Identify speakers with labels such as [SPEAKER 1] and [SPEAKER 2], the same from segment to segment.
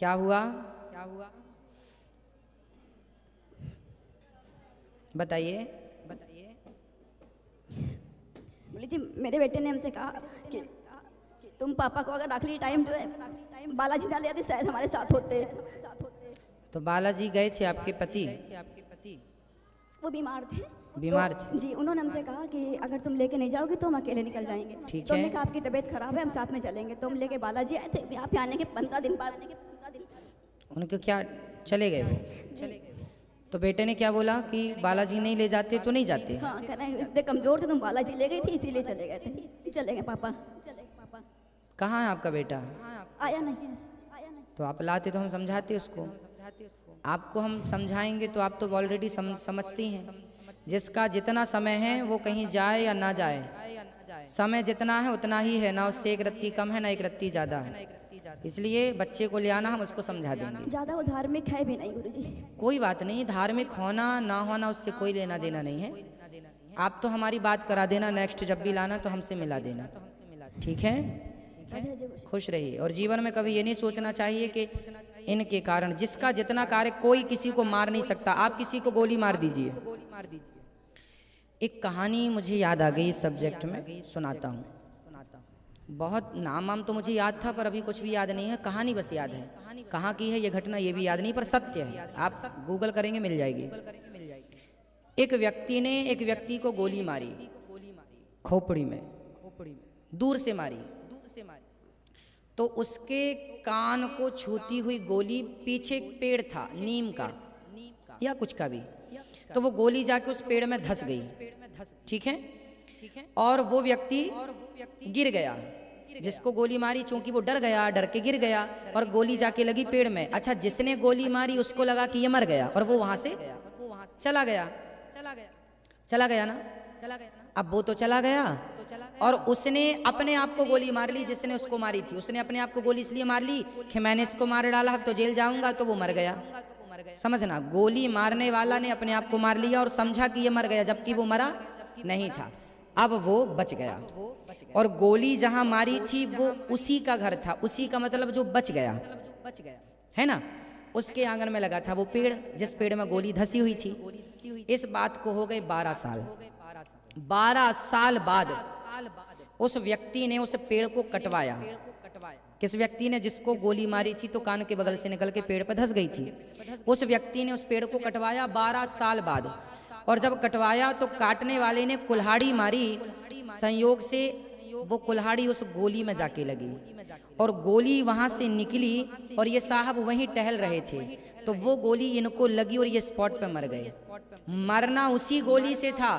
[SPEAKER 1] क्या हुआ? बताइए।
[SPEAKER 2] बोली जी मेरे बेटे ने हमसे कहा कि तुम पापा को अगर आखिरी टाइम जो है बालाजी ना ले आते शायद हमारे साथ होते।
[SPEAKER 1] तो बालाजी गए थे आपके पति?
[SPEAKER 2] वो बीमार थे।
[SPEAKER 1] बीमार थे?
[SPEAKER 2] जी, उन्होंने हमसे कहा कि अगर तुम लेके नहीं जाओगे तो हम अकेले निकल जाएंगे।
[SPEAKER 1] ठीक
[SPEAKER 2] तो
[SPEAKER 1] है।
[SPEAKER 2] हमने कहा आपकी तबीयत खराब है, हम साथ में चलेंगे। तो हम लेके बालाजी आए थे। यहाँ पे आने के 15 दिन बाद
[SPEAKER 1] उनके क्या चले गए वो? तो बेटे ने क्या बोला कि बालाजी नहीं ले जाते तो नहीं जाते?
[SPEAKER 2] हाँ, कह रहे हैं इतने कमजोर थे, तुम बालाजी ले गई थी इसीलिए चले गए थे। चले गए पापा।
[SPEAKER 1] कहाँ है आपका बेटा?
[SPEAKER 2] आया नहीं।
[SPEAKER 1] तो आप लाते तो हम समझाते उसको। आपको हम समझाएंगे तो आप तो ऑलरेडी समझती हैं। जिसका जितना समय है वो कहीं जाए या ना जाए, समय जितना है उतना ही है, ना उससे एक रत्ती कम है ना एक रत्ती ज़्यादा है। इसलिए बच्चे को ले आना, हम उसको समझा देंगे।
[SPEAKER 2] ज़्यादा वो धार्मिक है भी नहीं गुरुजी।
[SPEAKER 1] कोई बात नहीं, धार्मिक होना ना होना उससे कोई लेना देना नहीं है। आप तो हमारी बात करा देना, नेक्स्ट जब भी लाना तो हमसे मिला देना, ठीक है? खुश रहिए। और जीवन में कभी ये नहीं सोचना चाहिए कि इनके कारण, जिसका जितना कार्य, कोई किसी को मार नहीं सकता। आप किसी को गोली मार दीजिए। एक कहानी मुझे याद आ गई इस सब्जेक्ट में, सुनाता हूँ। बहुत नाम तो मुझे याद था पर अभी कुछ भी याद नहीं है, कहानी बस याद है। कहाँ की है ये घटना ये भी याद नहीं, पर सत्य है। आप गूगल करेंगे मिल जाएगी। एक व्यक्ति ने एक व्यक्ति को गोली मारी, खोपड़ी में, दूर से मारी। तो उसके कान को छूती हुई गोली, पीछे एक पेड़ था नीम का या कुछ का भी, तो वो गोली जाके उस पेड़ में धंस गई, ठीक है? और वो व्यक्ति गिर गया, जिसको गोली मारी, चूंकि वो डर गया, डर के गिर गया और गोली जाके लगी पेड़ में। अच्छा, जिसने गोली मारी उसको लगा कि ये मर गया और वो वहां से चला गया ना। अब वो तो चला गया और उसने अपने आप को गोली मार ली। जिसने उसको मारी थी उसने अपने आप को गोली इसलिए मार ली कि मैंने इसको मार डाला, अब तो जेल जाऊंगा, तो वो मर गया। समझना, गोली मारने वाला ने अपने आप को मार लिया और समझा कि ये मर गया, जबकि वो मरा नहीं था। अब वो बच गया और गोली जहां मारी थी वो उसी का घर था। उसी का मतलब जो बच गया है ना, उसके आंगन में लगा था वो पेड़ जिस पेड़ में गोली धसी हुई थी। इस बात को हो गए 12 साल। 12 साल बाद उस व्यक्ति ने उस पेड़ को कटवाया। किस व्यक्ति ने? जिसको गोली मारी थी तो कान के बगल से निकल के पेड़ पर धस गई थी। उस व्यक्ति ने उस पेड़ को कटवाया 12 साल बाद। और जब कटवाया तो काटने वाले ने कुल्हाड़ी मारी, संयोग से वो कुल्हाड़ी उस गोली में जाके लगी और गोली वहां से निकली और ये साहब वहीं टहल रहे थे, तो वो गोली इनको लगी और ये स्पॉट पे मर गए। मरना उसी गोली से था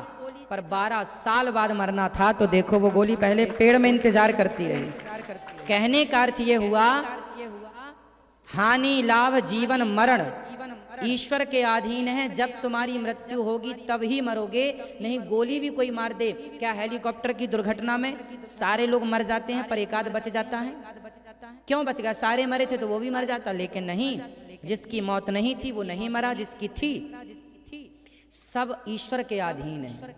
[SPEAKER 1] पर 12 साल बाद मरना था, तो देखो वो गोली पहले पेड़ में इंतजार करती रही। कहने का अर्थ ये हुआ, हानि लाभ जीवन मरण ईश्वर के अधीन है। जब तुम्हारी मृत्यु होगी तब ही मरोगे, नहीं गोली भी कोई मार दे। क्या हेलीकॉप्टर की दुर्घटना में सारे लोग मर जाते हैं पर एक आध बच जाता है? क्यों बच गया? सारे मरे थे तो वो भी मर जाता, लेकिन नहीं, जिसकी मौत नहीं थी वो नहीं मरा, जिसकी थी सब ईश्वर के अधीन है।